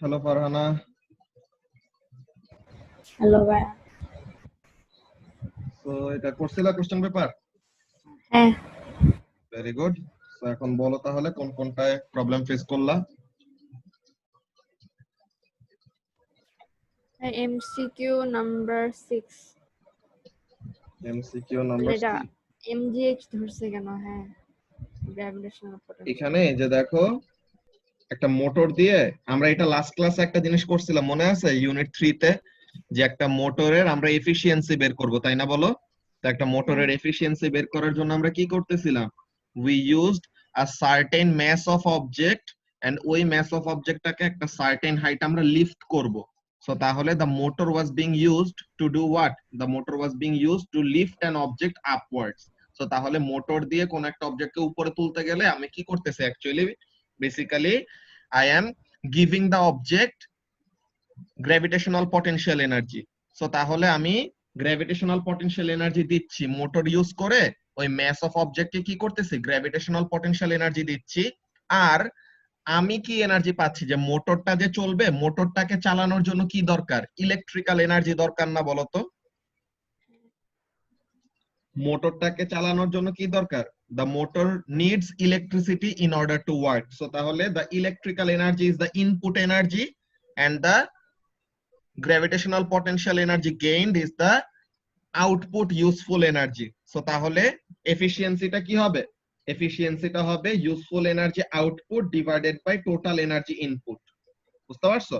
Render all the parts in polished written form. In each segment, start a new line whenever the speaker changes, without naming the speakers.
Hello Farhana.
Hello ভাইয়া।
তো এটা করছিলা কোশ্চেন পেপার?
হ্যাঁ,
ভেরি গুড। তো এখন বলো তাহলে কোন কোনটায় প্রবলেম ফেস করলা?
MCQ number 6।
এমসিকিউ
মানে
নাম্বার
এটা
6।
এমজিএইচ ধরছে কেন? হ্যাঁ, গ্র্যাভিটেশনাল
এখানে
পোটেনশিয়াল।
যে দেখো একটা মোটর দিয়ে আমরা এটা লাস্ট ক্লাসে একটা জিনিস করছিলাম, মনে আছে? ইউনিট 3 তে যে একটা মোটরের আমরা এফিশিয়েন্সি বের করব, তাই না বলো? তো একটা
হ্যাঁ,
মোটরের এফিশিয়েন্সি বের করার জন্য আমরা কি করতেছিলাম? We used a certain mass of object, and ওই ম্যাস অফ অবজেক্টটাকে একটা সার্টেন হাইট আমরা লিফট করব। সো তাহলে the motor was being used to do what? The motor was being used to lift an object upwards. So তাহলে motor দিয়ে কোন একটা অবজেক্টকে উপরে তুলতে গেলে আমি কি করতেছি actually? Basically I am giving the object gravitational potential energy. So তাহলে আমি গ্র্যাভিটেশনাল পটেনশিয়াল এনার্জি দিচ্ছি, মোটর ইউজ করে ওই ম্যাস অফ অবজেক্টকে কি করতেছি? গ্র্যাভিটেশনাল পটেনশিয়াল এনার্জি দিচ্ছি। আর আমি কি এনার্জি পাচ্ছি? যে মোটরটা যে চলবে, মোটরটাকে চালানোর জন্য কি দরকার? ইলেকট্রিক্যাল এনার্জি দরকার না বলতো? মোটরটাকে চালানোর জন্য কি দরকার? The motor needs electricity in order to work. So তাহলে the electrical energy is the input energy, and the gravitational potential energy gained is the output useful energy. So তাহলে এফিশিয়েন্সিটা কি হবে? এফিশিয়েন্সিটা হবে useful energy output divided by total energy input. বুঝতে পারছো?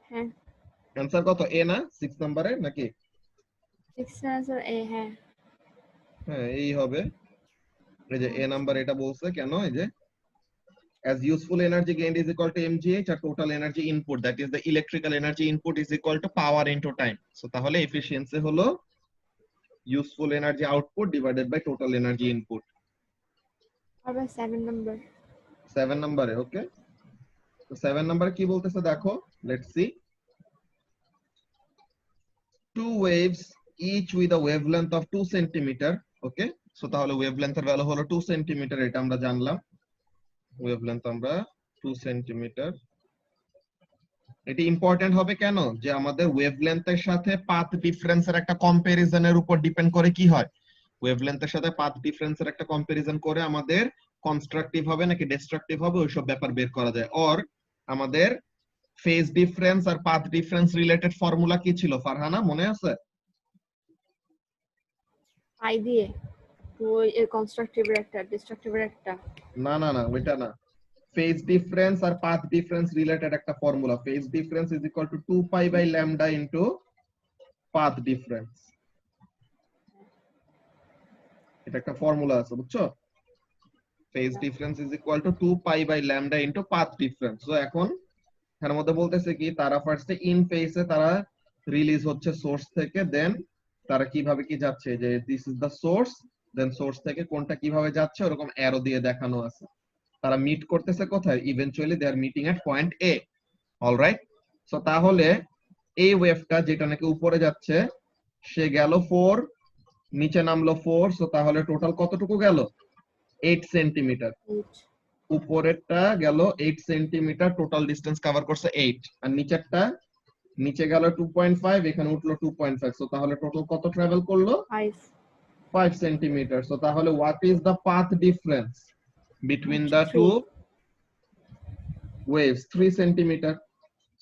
হ্যাঁ।
Answer কত? এ না 6 নম্বরে নাকি?
6 আনসার এ। হ্যাঁ,
হ্যাঁ, এই হবে। এই যে এ নাম্বার এটা বলছে কেন? এই যে as useful energy gained is equal to mgh R total energy input, that is the electrical energy input, is equal to power into time. So তাহলে efficiency হলো useful energy output divided by total energy input.
আবার 7 number.
7 নম্বরে ওকে। তো 7 নম্বরে কি বলতেছে দেখো, let's see. Two waves each with a wavelength of 2 centimeter. Okay, so তাহলে ওয়েভলেন্থ এর ভ্যালু হলো 2 সেন্টিমিটার, এটা আমরা জানলাম। ওয়েভলেন্থ আমরা 2 সেন্টিমিটার। এটি ইম্পর্টেন্ট হবে কেন? যে আমাদের ওয়েভলেন্থের সাথে পাথ ডিফারেন্সের একটা কম্পারিজনের উপর ডিপেন্ড করে কি হয়? ওয়েভলেন্থের সাথে পাথ ডিফারেন্সের একটা কম্পারিজন করে আমাদের কনস্ট্রাকটিভ হবে নাকি ডিস্ট্রাকটিভ হবে ওইসব ব্যাপার বের করা যায়। অর আমাদের ফেজ ডিফারেন্স আর পাথ ডিফারেন্স রিলেটেড ফর্মুলা কি ছিল ফারহানা, মনে আছে?
আই দিয়ে ওই কনস্ট্রাকটিভের একটা, ডিস্ট্রাকটিভের একটা।
না না না, ওইটা না। ফেজ ডিফারেন্স আর পাথ ডিফারেন্স রিলেটেড একটা formula, phase difference is equal to 2 pi by lambda into path difference. এটা একটা ফর্মুলা আছে, বুঝছো? Phase difference is equal to 2 pi by lambda into path difference. তো এখন এর মধ্যে বলতেছে কি, তারা ফার্স্টে ইন ফেজে তারা রিলিজ হচ্ছে সোর্স থেকে, দেন তারা কিভাবে কি যাচ্ছে, যে this is the source, then source থেকে কোনটা কিভাবে যাচ্ছে ওরকম অ্যারো দিয়ে দেখানো আছে। তারা মিট করতেছে কোথায়? ইভেন্চুয়ালি দে আর মিটিং এট পয়েন্ট এ। অলরাইট। সো তাহলে এই ওয়েভটা যেটা নাকি উপরে যাচ্ছে সে গেল 4, নিচে নামলো 4, সো তাহলে টোটাল কতটুকু গেল? 8 সেন্টিমিটার। উপরেরটা গেল 8 সেন্টিমিটার, টোটাল ডিসটেন্স কভার করছে 8। আর নিচেরটা, নিচে গেল 2.5, এখানে উঠলো 2.5, সো তাহলে টোটাল কত ট্রাভেল করলো? 5 সেন্টিমিটার। সো তাহলে what is the path difference between the two waves? 3 centimetre.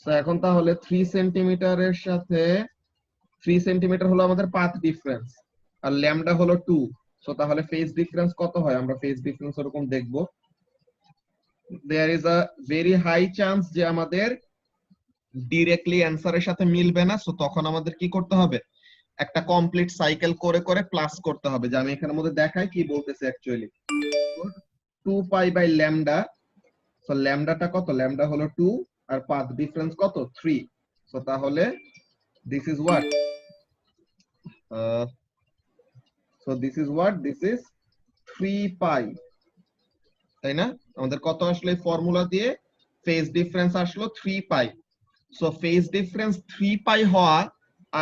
So এখন তাহলে 3 সেন্টিমিটারের সাথে 3 সেন্টিমিটার হলো আমাদের পাথ ডিফারেন্স, আর ল্যামডা হলো 2। সো তাহলে ফেজ ডিফারেন্স কত হয় আমরা ফেজ ডিফারেন্স এরকম দেখবো। There is a very high chance যে আমাদের ডিরেক্টলি অ্যান্সারের সাথে মিলবে না। সো তখন আমাদের কি করতে হবে? একটা কমপ্লিট সাইকেল করে করে প্লাস করতে হবে, যে আমি এখানের মধ্যে দেখাই কি বলতেছে actually. 2 pi by lambda. So ল্যামডাটা কত? ল্যামডা হলো 2 আর পাথ ডিফারেন্স কত? 3। সো তাহলে this is what, so this is what, this is 3 পাই, তাই না? আমাদের কত আসলে ফর্মুলা দিয়ে? ফেজ ডিফারেন্স আসলো 3 পাই। সো ফেজ ডিফারেন্স 3 পাই হওয়া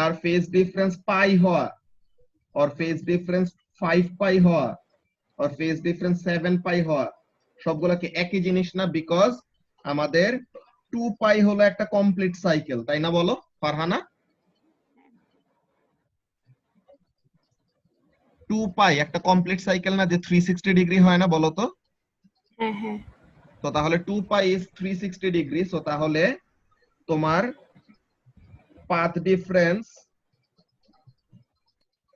আর ফেজ ডিফারেন্স পাই হওয়া, আর ফেজ ডিফারেন্স 5 পাই হওয়া, আর ফেজ ডিফারেন্স 7 পাই হওয়া, সবগুলা কি একই জিনিস না? বিকজ আমাদের 2 পাই হলো একটা কমপ্লিট সাইকেল, তাই না বলো ফারহানা? 2 পাই একটা কমপ্লিট সাইকেল না, যে 360 ডিগ্রি হয় না বলো তো?
হ্যাঁ হ্যাঁ
তো তাহলে 2 পাই ইজ 360 ডিগ্রি। সো তাহলে তোমার পাথ ডিফারেন্স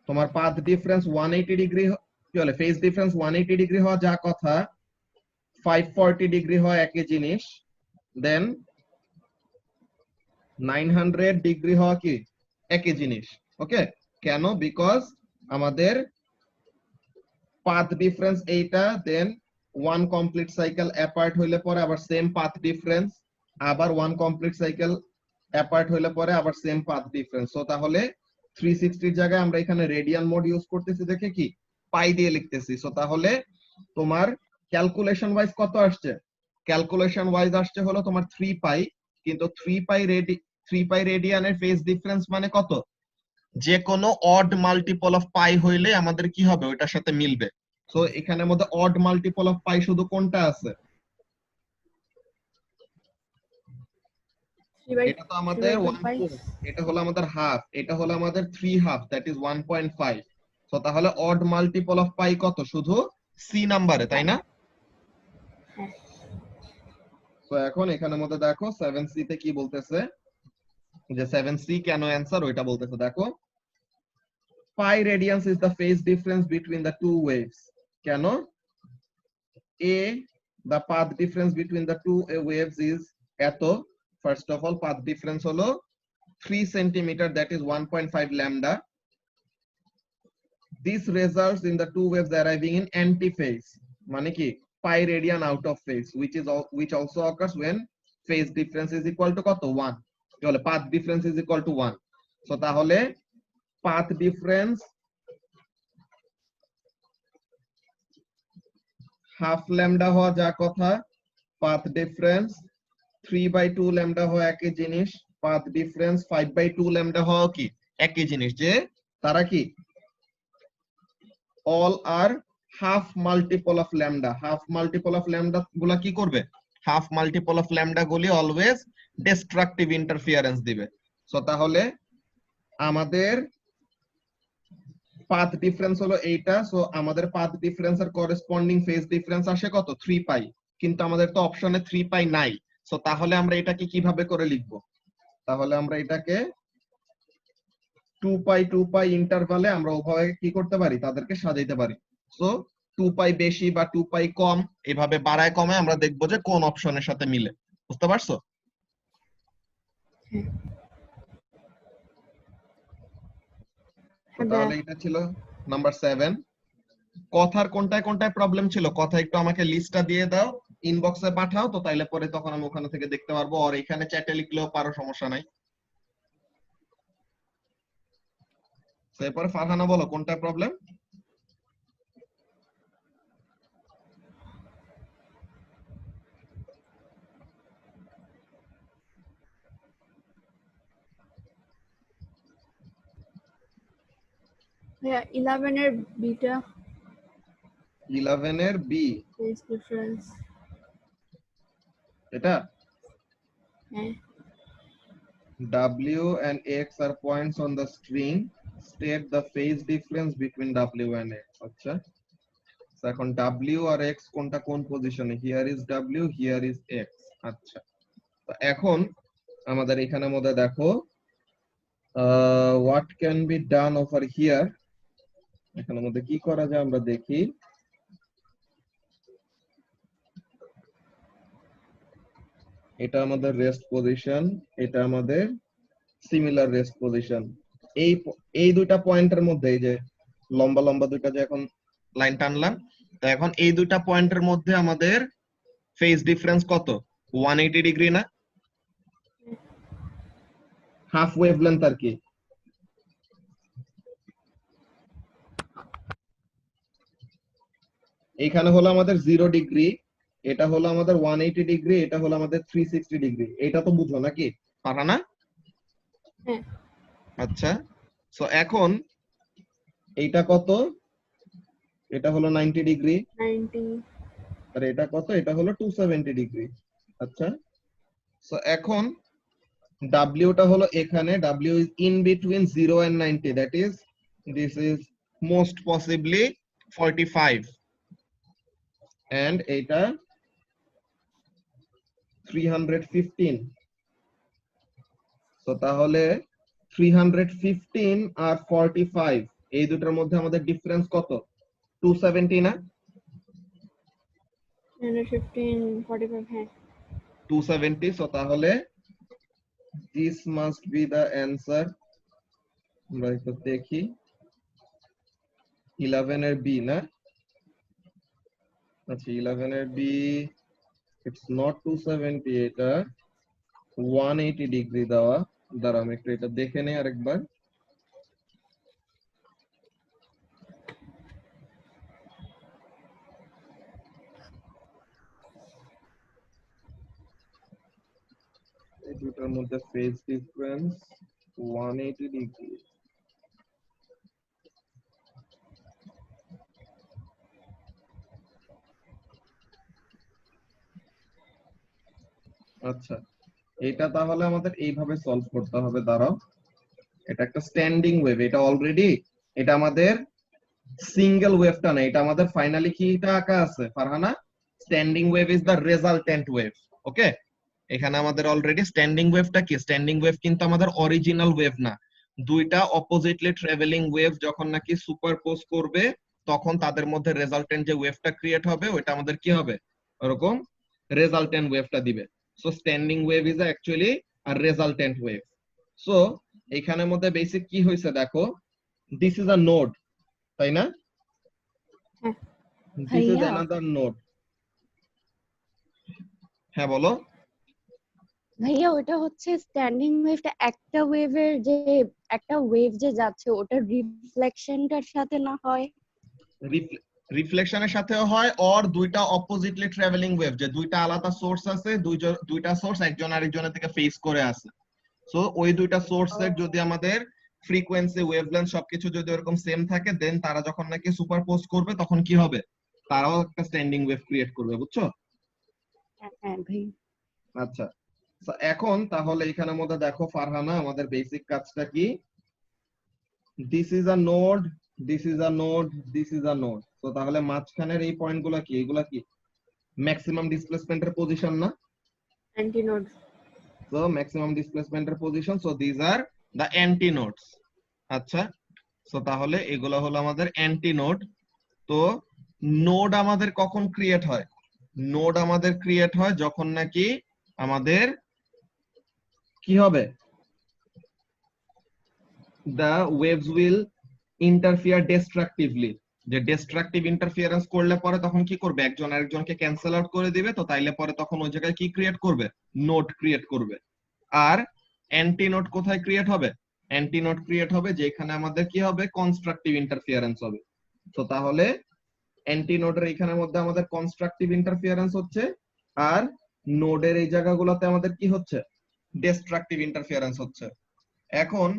180 ডিগ্রি, কি বলে, ফেজ ডিফারেন্স 180 ডিগ্রি হওয়া যা কথা, 540 ডিগ্রি হয় একই জিনিস, দেন 900 ডিগ্রি হওয়া কি একই জিনিস। ওকে, কেন? বিকজ আমাদের পাথ ডিফারেন্স এইটা, দেন ওয়ান কমপ্লিট সাইকেল অ্যাপার্ট হইলে পরে আবার সেম পাথ ডিফারেন্স, আবার ওয়ান কমপ্লিট সাইকেল অ্যাপার্ট হইলে পরে আবার সেম পাথ ডিফারেন্স। তো তাহলে 360 এর জায়গায় আমরা এখানে রেডিয়ান মোড ইউজ করতেছি দেখে কি পাই দিয়ে লিখতেছি। সো তাহলে তোমার ক্যালকুলেশন ওয়াইজ কত আসছে? ক্যালকুলেশন ওয়াইজ আসছে হলো তোমার 3 পাই, কিন্তু 3 পাই রেডিয়ানের ফেজ ডিফারেন্স মানে কত? যে কোনো অড মাল্টিপল অফ পাই হইলে আমাদের কি হবে, ওইটার সাথে মিলবে। সো এখানের মধ্যে অড মাল্টিপল অফ পাই শুধু কোনটা আছে?
3
এটা তো আমাদের
2 পাই।
1/4, এটা হলো আমাদের হাফ, এটা হলো আমাদের 3 হাফ, দ্যাট ইজ 1.5। সো তাহলে অড মাল্টিপল অফ পাই কত? শুধু সি নাম্বারে, তাই না?
হ্যাঁ
তো এখন এখানের মধ্যে দেখো 7c তে কি বলতেছে, যে 7c কেন অ্যান্সার ওইটা বলতেছে। দেখো, pi radians is the phase difference between the two waves. কেন? a, the path difference between the two waves is এত। First of all, path difference হলো 3 centimeter, that is 1.5 lambda. This results in the two waves arriving in antiphase, মানে কি pi radian out of phase, which also occurs when phase difference is equal to কত? 1। কি বলে, path difference is equal to 1। So তাহলে path difference half lambda হওয়া যা কথা, path difference 3/2 lambda হওয়া একই জিনিস, পাথ ডিফারেন্স 5/2 ল্যামডা হওয়া কি একই জিনিস, যে তারা কি all are half multiple of lambda. Half multiple of lambda গুলা কি করবে? হাফ মাল্টিপল অফ ল্যামডা গুলি অলওয়েজ ডিস্ট্রাকটিভ ইন্টারফিয়ারেন্স দিবে। সো তাহলে আমাদের পাথ ডিফারেন্স হলো এইটা। সো আমাদের পাথ ডিফারেন্স এর করেসপন্ডিং ফেজ ডিফারেন্স আসে কত? 3 পাই। কিন্তু আমাদের তো অপশনে 3 পাই নাই। সো তাহলে আমরা এটাকে কিভাবে করে লিখব? তাহলে আমরা এটাকে 2 পাই ইন্টারভালে আমরা ওভাবে কি করতে পারি, তাদেরকে সাজাইতে পারি। সো 2 পাই বেশি বা 2 পাই কম, এভাবে বাড়ায় কমে আমরা দেখব যে কোন অপশনের সাথে মিলে। বুঝতে পারছো? তো তাহলে এটা ছিল নাম্বার 7। কথার কোনটায় কোনটায় প্রবলেম ছিল, কথা একটু আমাকে লিস্টটা দিয়ে দাও, ইনবক্সে পাঠাও, তো তাইলে পরে তখন আমি ওখানে থেকে দেখতে পারবো, আর এখানে চ্যাটে লিখলেও পারো, সমস্যা নাই। এরপরে ফারহানা বলো কোনটা প্রবলেম।
ভাইয়া 11 এর বিটা
11 এর বি,
ফেজ ডিফারেন্স।
এটা
হ্যাঁ
W and X are points on the string, state the phase difference between W and X। আচ্ছা, তো এখন W আর X কোনটা কোন পজিশনে? Here is W, here is X। আচ্ছা, তো এখন আমাদের এখানের মধ্যে দেখো what can be done over here। এখানের মধ্যে কি করা যায় আমরা দেখি। এটা আমাদের রেস্ট পজিশন, এটা আমাদের সিমিলার রেস্ট পজিশন। এই দুইটা পয়েন্টের মধ্যে, এই যে লম্বা লম্বা দুইটা যে এখন লাইন টানলাম, তো এখন এই দুইটা পয়েন্টের মধ্যে আমাদের ফেজ ডিফারেন্স কত? 180 ডিগ্রি না? হাফ ওয়েভলেন্থ আর কি। এখানে হলো আমাদের 0 ডিগ্রি, এটা হলো আমাদের 180 ডিগ্রি, এটা হলো আমাদের 360 ডিগ্রি। এটা তো বুঝো নাকি ফারহানা?
হ্যাঁ
আচ্ছা, সো এখন এইটা কত? এটা হলো 90 ডিগ্রি,
90
আর এটা কত? এটা হলো 270 ডিগ্রি। আচ্ছা, সো এখন W টা হলো এখানে, W is in between 0 and 90, that is this is most possibly 45 and এটা 315, সো তাহলে 315 আর 45 এই দুটার মধ্যে আমাদের ডিফারেন্স কত? 270 না?
315 45 হ্যাঁ
270, সো তাহলে this must be the answer. আমরা একটু দেখি 11 এর বি না? আচ্ছা 11 এর বি, it's not 270, এটা 180 ডিগ্রি দেওয়া। দাঁড়া আমি একটু এটা দেখে নেই আরেকবার। এই দুটার মধ্যে ফেজ ডিফারেন্স 180 ডিগ্রি। আচ্ছা, এটা তাহলে আমাদের এইভাবে সলভ করতে হবে। দাঁড়াও, এটা একটা স্ট্যান্ডিং ওয়েভ, এটা অলরেডি, এটা আমাদের সিঙ্গেল ওয়েভটা না, এটা আমাদের ফাইনালি কিটা আঁকা আছে Farhana? Standing wave is the resultant wave. Okay, এখানে আমাদের অলরেডি স্ট্যান্ডিং ওয়েভটা কি? স্ট্যান্ডিং ওয়েভ কিন্তু আমাদের অরিজিনাল ওয়েভ না, দুইটা অপোজিটলি ট্রাভেলিং ওয়েভ যখন নাকি সুপারপোজ করবে তখন তাদের মধ্যে রেজাল্টেন্ট যে ওয়েভটা ক্রিয়েট হবে ওইটা আমাদের কি হবে? ওরকম রেজাল্টেন্ট ওয়েভটা দিবে। So standing wave is actually a resultant wave. So এখানের মধ্যে বেসিক কি হয়েছে দেখো, দিস ইজ আ নোড, তাই না? This is another node. হ্যাঁ বলো।
ভাইয়া ওটা হচ্ছে স্ট্যান্ডিং ওয়েভটা একটা ওয়েভের যে একটা ওয়েভ যে যাচ্ছে ওটা রিফ্লেকশনটার সাথে না হয়?
রিফ্লেকশনের সাথেও হয়, অর দুইটা অপোজিটলি ট্রাভেলিং ওয়েভ, যে দুইটা আলাদা সোর্স আছে, দুইটা সোর্স একজন আরেকজনের থেকে ফেস করে আছে। সো ওই দুইটা সোর্সের যদি আমাদের ফ্রিকোয়েন্সি, ওয়েভলেন্থ সবকিছু যদি এরকম সেম থাকে, দেন তারা যখন নাকি সুপারপোজ করবে তখন কি হবে? তারাও একটা স্ট্যান্ডিং ওয়েভ ক্রিয়েট করবে, বুঝছো?
হ্যাঁ ভাই।
আচ্ছা, এখন তাহলে এখানের মধ্যে দেখো ফারহানা, আমাদের বেসিক কাজটা কি? This is a node, this is a node, this is a node. তো তাহলে মাঝখানের এই পয়েন্টগুলো কি? এগুলা কি ম্যাক্সিমাম ডিসপ্লেসমেন্টের পজিশন না?
Anti node.
সো ম্যাক্সিমাম ডিসপ্লেসমেন্টের position, so this are the anti nodes. আচ্ছা, সো তাহলে এগুলো হলো আমাদের অ্যান্টি নোড। তো নোড আমাদের কখন ক্রিয়েট হয়? নোড আমাদের ক্রিয়েট হয় যখন নাকি আমাদের কি হবে? the waves will interfere destructively, যে ডিস্ট্রাকটিভ ইন্টারফিয়ারেন্স করলে পরে তখন কি করবে? একজন আরেকজনকে ক্যান্সেল আউট করে দিবে, তো তাইলে পরে তখন ওই জায়গায় কি ক্রিয়েট করবে? নোড ক্রিয়েট করবে। আর অ্যান্টি নোড কোথায় ক্রিয়েট হবে? অ্যান্টি নোড ক্রিয়েট হবে যেখানে আমাদের কি হবে? কনস্ট্রাকটিভ ইন্টারফিয়ারেন্স হবে। তো তাহলে অ্যান্টি নোডের এখানের মধ্যে আমাদের কনস্ট্রাকটিভ ইন্টারফিয়ারেন্স হচ্ছে, আর নোডের এই জায়গাগুলোতে আমাদের কি হচ্ছে? ডিস্ট্রাকটিভ ইন্টারফিয়ারেন্স হচ্ছে। এখন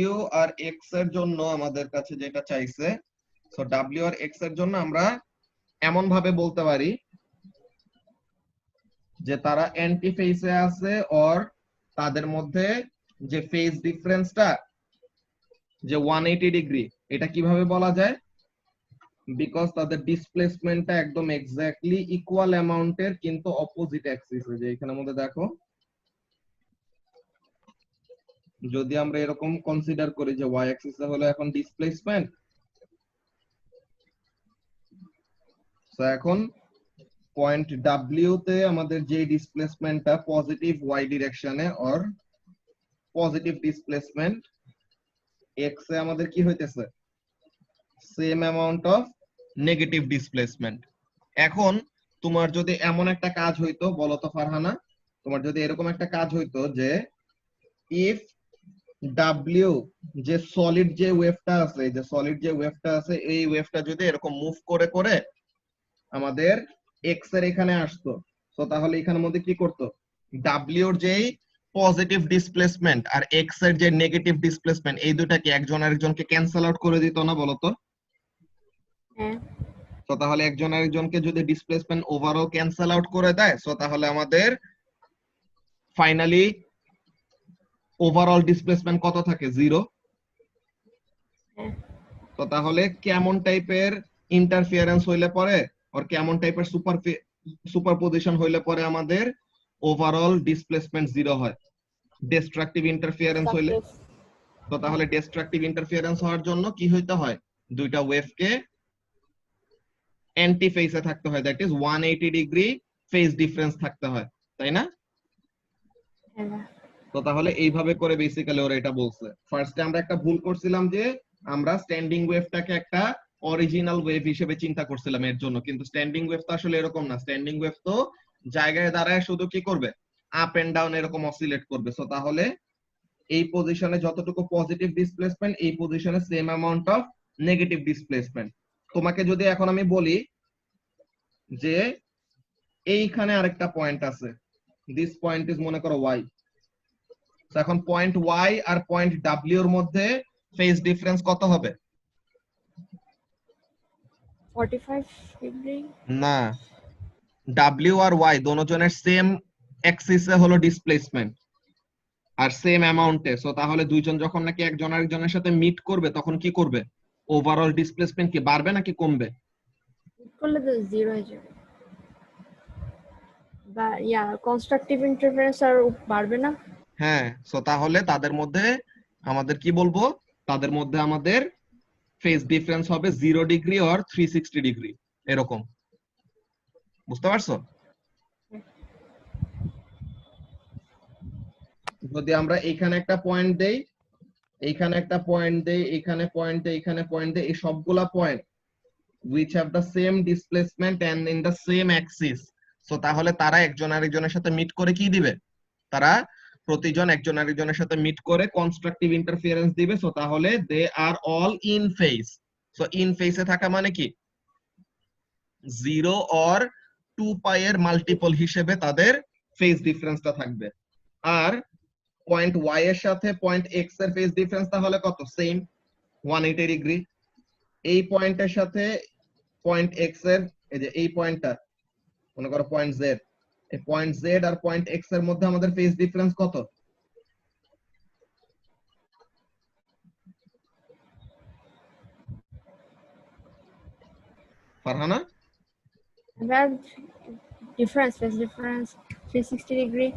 W আর X এর জন্য আমাদের কাছে যেটা চাইছে, সো W আর X এর জন্য আমরা এমন ভাবে বলতে পারি যে তারা অ্যান্টি ফেজে আছে, অর তাদের মধ্যে যে ফেজ ডিফারেন্সটা যে 180 ডিগ্রি, এটা কিভাবে বলা যায়? বিকজ তাদের ডিসপ্লেসমেন্টটা একদম এক্স্যাক্টলি ইকুয়াল অ্যামাউন্টের, কিন্তু অপোজিট অ্যাক্সিসে। যে এখানের মধ্যে দেখো, যদি আমরা এরকম কনসিডার করি যে ওয়াই অ্যাক্সিসে হলো এখন ডিসপ্লেসমেন্ট, তো এখন পয়েন্ট ডাব্লিউ তে আমাদের যে ডিসপ্লেসমেন্টটা পজিটিভ ওয়াই ডিরেকশনে, অর পজিটিভ ডিসপ্লেসমেন্ট, এক্স এ আমাদের কি হইতেছে? Same amount of negative displacement. এখন তোমার যদি এমন একটা কাজ হইতো, বলো তো ফারহানা, তোমার যদি এরকম একটা কাজ হইতো যে ইফ ডাব্লিউ, যে সলিড যে ওয়েভটা আছে, যে সলিড যে ওয়েভটা আছে, এই ওয়েভটা যদি এরকম মুভ করে করে আমাদের এক্স এর এখানে আসতো, তো তাহলে এখানের মধ্যে কি করতো? ডাব্লিউ এর যেই পজিটিভ ডিসপ্লেসমেন্ট আর এক্স এর যে নেগেটিভ ডিসপ্লেসমেন্ট, এই দুটাকে একজন আরেকজনকে ক্যান্সেল আউট করে দিত না, বলতো?
হ্যাঁ।
তো তো তাহলে একজন আরেকজনকে যদি ডিসপ্লেসমেন্ট ওভারঅল ক্যান্সেল আউট করে দেয়, সো তাহলে আমাদের ফাইনালি ওভারঅল ডিসপ্লেসমেন্ট কত থাকে? 0।
হ্যাঁ।
তো তাহলে কেমন টাইপের ইন্টারফিয়ারেন্স হইলে পরে আর কেমন টাইপের সুপারপজিশন হইলে পরে আমাদের ওভারঅল ডিসপ্লেসমেন্ট 0 হয়? ডিস্ট্রাকটিভ ইন্টারফিয়ারেন্স হইলে। তো তাহলে ডিস্ট্রাকটিভ ইন্টারফিয়ারেন্স হওয়ার জন্য কি হইতে হয়? দুইটা ওয়েভকে অ্যান্টি ফেজে থাকতে হয়, that is 180 degree phase difference থাকতে হয়, তাই না?
হ্যাঁ।
তো তাহলে এইভাবে করে বেসিক্যালি ওরা এটা বলছে। ফার্স্টে আমরা একটা ভুল করছিলাম যে আমরা স্ট্যান্ডিং ওয়েভটাকে একটা অরিজিনাল ওয়েভ হিসেবে চিন্তা করছিলাম এর জন্য, কিন্তু স্ট্যান্ডিং ওয়েভ তো আসলে এরকম না। স্ট্যান্ডিং ওয়েভ তো জায়গায় দাঁড়ায় শুধু কি করবে? আপ এন্ড ডাউন এরকম অসিলেট করবে। সো তাহলে এই পজিশনে যতটুকু পজিটিভ ডিসপ্লেসমেন্ট, এই পজিশনে same amount of negative displacement. তোমাকে যদি এখন আমি বলি যে এইখানে আরেকটা পয়েন্ট আছে, দিস পয়েন্ট ইজ মনে করো ওয়াই। এখন পয়েন্ট ওয়াই আর পয়েন্ট ডাব্লিউ এর মধ্যে ফেজ ডিফারেন্স কত হবে?
45 ডিগ্রি।
না, ডাব্লিউ আর ওয়াই দোনোজনের সেম অ্যাক্সিসে হলো ডিসপ্লেসমেন্ট আর সেম অ্যামাউন্টে। সো তাহলে দুইজন যখন নাকি একজন আরেকজনের সাথে মিট করবে তখন কি করবে? ওভারঅল ডিসপ্লেসমেন্ট কি বাড়বে নাকি কমবে?
করলে তো 0 হয়ে যাবে। বা কনস্ট্রাকটিভ ইন্টারফারেন্স আর বাড়বে না।
হ্যাঁ, সো তাহলে তাদের মধ্যে আমাদের কি বলবো? তাদের মধ্যে আমাদের ফেজ ডিফারেন্স হবে 0 ডিগ্রি অর 360 ডিগ্রি এরকম। বুঝতে পারছো? যদি আমরা এইখানে একটা পয়েন্ট দেই, এইখানে একটা পয়েন্ট দেই, এইখানে পয়েন্ট দেই, এইখানে পয়েন্ট দেই, এই সবগুলা point which have the same displacement and in the same axis, so তাহলে তারা একজন আরেকজনের সাথে মিট করে কি দিবে? তারা প্রতিজন একজন আরেকজনের সাথে মিট করে কনস্ট্রাকটিভ ইন্টারফিয়ারেন্স দিবে। সো তাহলে they are all in phase. So in ফেজে থাকা মানে কি? 0 অর 2 পাই এর মাল্টিপল হিসেবে তাদের ফেজ ডিফারেন্সটা থাকবে। আর পয়েন্ট ওয়াই এর সাথে পয়েন্ট এক্স এর ফেজ ডিফারেন্স তাহলে কত? Same 180 degree. এই পয়েন্টের সাথে পয়েন্ট এক্স এর, এই যে এই পয়েন্টটা মনে করো পয়েন্ট জেড, এই পয়েন্ট জেড আর পয়েন্ট এক্স এর মধ্যে আমাদের ফেজ ডিফারেন্স কত? Farhana?
About difference, phase difference 360 degree.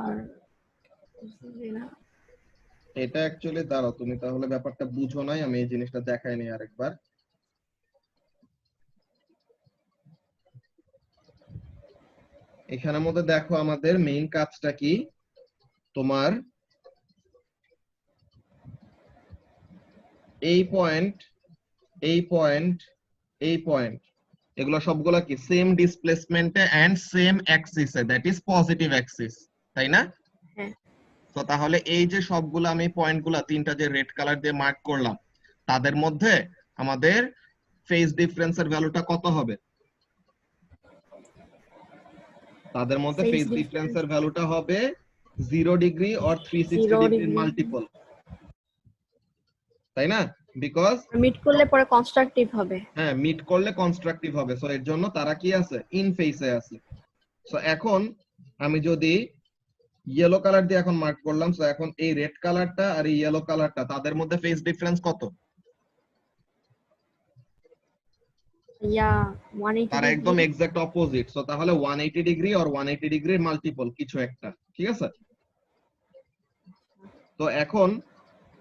আর
এটা অ্যাকচুয়ালি দাঁড়াও, তুমি তাহলে ব্যাপারটা বুঝো নাই, আমি এই জিনিসটা দেখাইনি আরেকবার। এখানের মধ্যে দেখো আমাদের মেইন কাজটা কি, তোমার এই পয়েন্ট, এই পয়েন্ট, এই পয়েন্ট, এগুলো সবগুলা কি সেম ডিসপ্লেসমেন্টে এন্ড সেম অ্যাক্সিসে, দ্যাট ইজ পজিটিভ অ্যাক্সিস, তাই না?
হ্যাঁ।
তো তাহলে এই যে সবগুলো আমি পয়েন্টগুলা তিনটা যে রেড কালার দিয়ে মার্ক করলাম, তাদের মধ্যে আমাদের ফেজ ডিফারেন্সের ভ্যালুটা কত হবে? তাদের মধ্যে
Phase
ফেজ
difference.
ডিফারেন্সের ভ্যালুটা হবে 0 degree or 360
0
degree
degree.
Multiple, তাই না? বিকজ
মিট করলে পরে কনস্ট্রাকটিভ হবে।
হ্যাঁ, মিট করলে কনস্ট্রাকটিভ হবে। সো এর জন্য তারা কি আছে? ইন ফেজে আছে। সো এখন আমি যদি ইয়েলো কালার দিয়ে এখন মার্ক করলাম, সো এখন এই রেড কালারটা আর এই ইয়েলো কালারটা তাদের মধ্যে ফেজ ডিফারেন্স কত?
180
তারা একদম
ডিগ্রি।
Exact opposite. সো তাহলে 180 ডিগ্রি অর 180 ডিগ্রির মাল্টিপল কিছু একটা, ঠিক আছে? তো এখন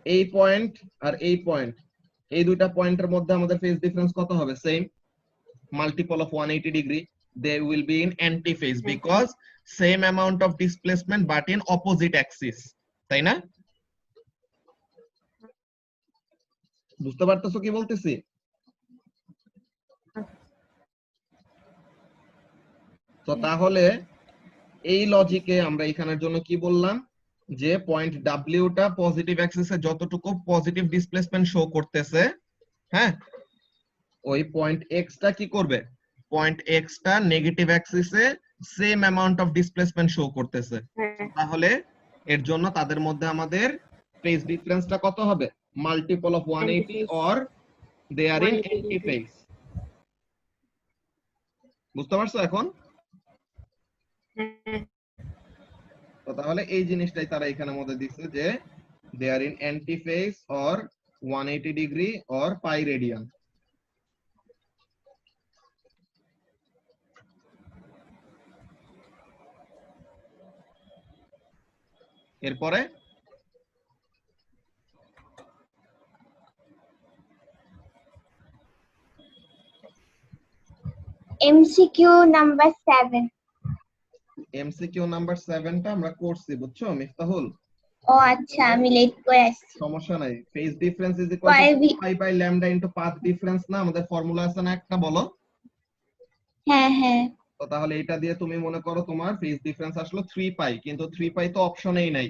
এই পয়েন্ট আর এই পয়েন্ট, এই দুইটা পয়েন্টের মধ্যে আমাদের ফেজ ডিফারেন্স কত হবে? Same multiple of 180 degree. They will be in anti phase because same amount of displacement but in opposite axis, তাই না? বুঝতে পারতেছো কি বলতেছি? তো তাহলে এই লজিকে আমরা এখানের জন্য কি বললাম, যে পয়েন্ট ডাব্লিউটা পজিটিভ অ্যাক্সিসে যতটুকু পজিটিভ ডিসপ্লেসমেন্ট শো করতেছে, হ্যাঁ, ওই পয়েন্ট এক্সটা কি করবে? পয়েন্ট এক্সটা নেগেটিভ অ্যাক্সিসে same amount of displacement show করতেছে। তাহলে এর জন্য তাদের মধ্যে আমাদের ফেজ ডিফারেন্সটা কত হবে? Multiple of 180 or they are in anti phase. বুঝতে পারছো এখন?
হ্যাঁ
তো তাহলে এই জিনিসটাই তারা এখানে মধ্যে দিচ্ছে যে they are in anti phase or 180 degree or pi radian. এরপরে
এমসিকিউ নাম্বার 7।
এমসিকিউ নাম্বার 7টা আমরা করছি, বুঝছো মিফতাহুল?
ও আচ্ছা, আমি লেট করে আসছি।
সমস্যা নাই। Phase difference is equal to pi by lambda into path difference, না আমাদের ফর্মুলা আছে না একটা, বলো?
হ্যাঁ হ্যাঁ
তো তাহলে এটা দিয়ে তুমি মনে করো তোমার ফেজ ডিফারেন্স আসলো 3 পাই, কিন্তু 3 পাই তো অপশনেই নাই।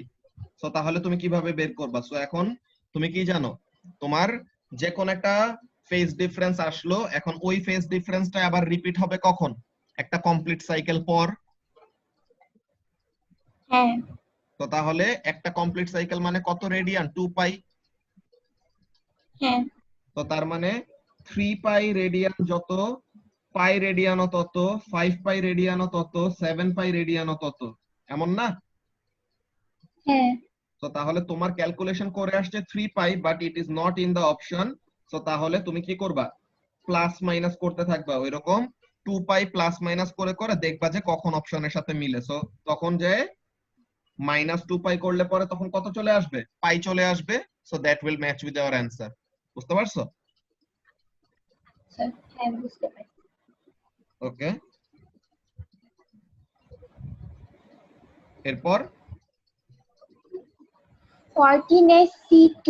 সো তাহলে তুমি কিভাবে বের করবা? সো এখন তুমি কি জানো, তোমার যে কোন একটা ফেজ ডিফারেন্স আসলো, এখন ওই ফেজ ডিফারেন্সটা আবার রিপিট হবে কখন? একটা কমপ্লিট সাইকেল পর।
হ্যাঁ
তো তাহলে একটা কমপ্লিট সাইকেল মানে কত রেডিয়ান? 2 পাই।
হ্যাঁ
তো তার মানে 3 পাই রেডিয়ান যত, পাই রেডিয়ানও তত, 5 পাই রেডিয়ানও তত, 7 পাই রেডিয়ানও তত, এমন না?
হ্যাঁ
তো তাহলে তোমার ক্যালকুলেশন করে আসছে 3 pi, but it is not in the option. So তাহলে তুমি কি করবা? প্লাস মাইনাস করতে থাকবা, ওইরকম 2 পাই প্লাস মাইনাস করে করে দেখবা যে কখন অপশনের সাথে মিলে। সো তখন যে -2 পাই করলে পরে তখন কত চলে আসবে? পাই চলে আসবে। So that will match with our answer. বুঝতে পারছো?
স্যার, হ্যাঁ বুঝতে পারছি।
ওকে, এরপর
14 এর C2।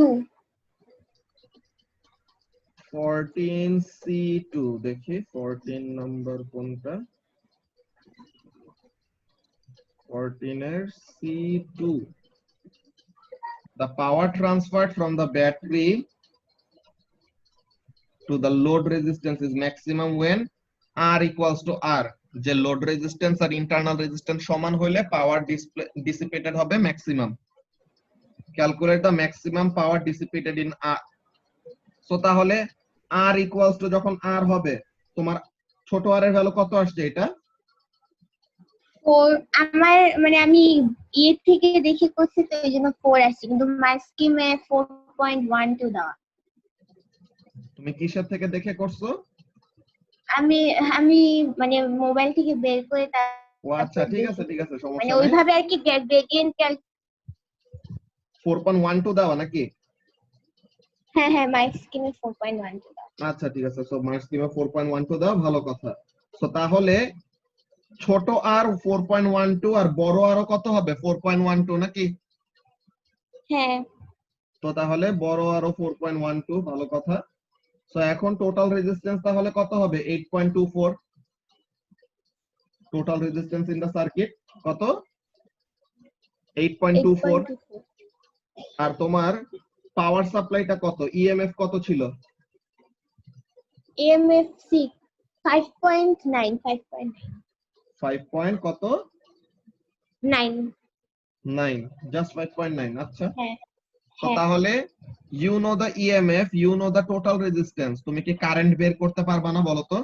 14C2 দেখি 14 নাম্বার কোনটা? 14 এর C2, the power transferred from the battery to the load resistance is maximum when R equals to R, যে লোড রেজিস্ট্যান্স আর ইন্টারনাল রেজিস্ট্যান্স সমান হলে পাওয়ার ডিসিপেটেড হবে maximum. Calculate the maximum power dissipated in R। So তাহলে R equals to যখন R হবে, তোমার ছোট r এর ভ্যালু কত আসছে? এটা
আমার মানে আমি ইয়ে থেকে দেখে করছি তো এই জন্য 4 আসছে, কিন্তু মাই স্কিমে 4.12 দেওয়া।
তুমি কিসের থেকে দেখে করছো?
আমি আমি মানে মোবাইল থেকে বের করে
ও আচ্ছা, ঠিক আছে ঠিক আছে,
মানে
সমস্যা নাই।
ওইভাবে আর কি গ্রেডিয়েন্ট
4.12 দেওয়া নাকি?
হ্যাঁ হ্যাঁ মাই স্কিমে 4.12 দেওয়া।
আচ্ছা ঠিক আছে, সো মার্কস কিমা 4.12 দাও, ভালো কথা। সো তাহলে ছোট আর 4.12 আর বড় আরো কত হবে? 4.12 নাকি?
হ্যাঁ
তো তাহলে বড় আরো 4.12, ভালো কথা। সো এখন টোটাল রেজিস্ট্যান্স তাহলে কত হবে? 8.24। Total resistance in the circuit কত? 8.24।
8.24।
আর তোমার পাওয়ার সাপ্লাইটা কত? ইএমএফ কত ছিল?
EMF 6 5.9
5 পয়েন্ট কত?
9।
9, জাস্ট 5.9। আচ্ছা,
হ্যাঁ
তো
হ্যাঁ
তাহলে you know the EMF, you know the total resistance, তুমি কি কারেন্ট বের করতে পারবা না বলো তো?